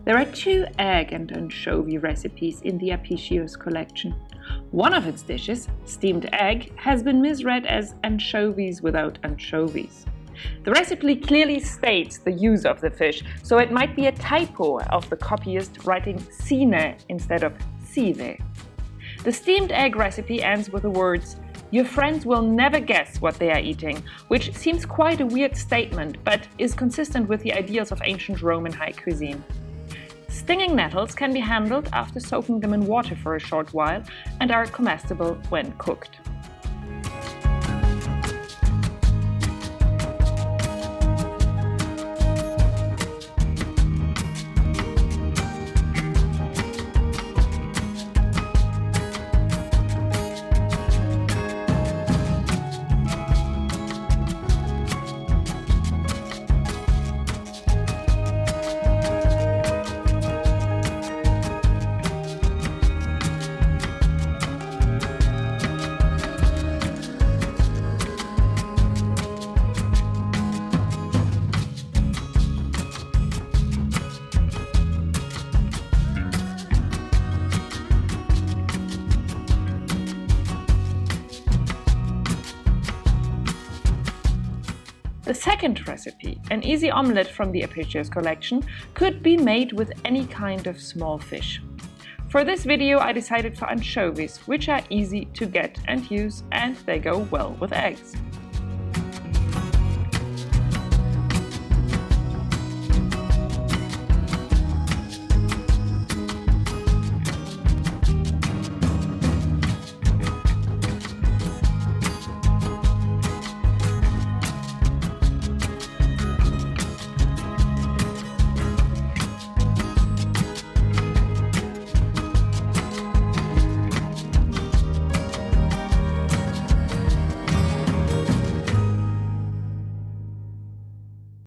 There are two egg and anchovy recipes in the Apicius collection. One of its dishes, steamed egg, has been misread as anchovies without anchovies. The recipe clearly states the use of the fish, so it might be a typo of the copyist writing SINE instead of SIVE. The steamed egg recipe ends with the words, "Your friends will never guess what they are eating," which seems quite a weird statement, but is consistent with the ideals of ancient Roman high cuisine. Stinging nettles can be handled after soaking them in water for a short while and are commestible when cooked. The second recipe, an easy omelette from the Apicius collection, could be made with any kind of small fish. For this video I decided for anchovies, which are easy to get and use, and they go well with eggs.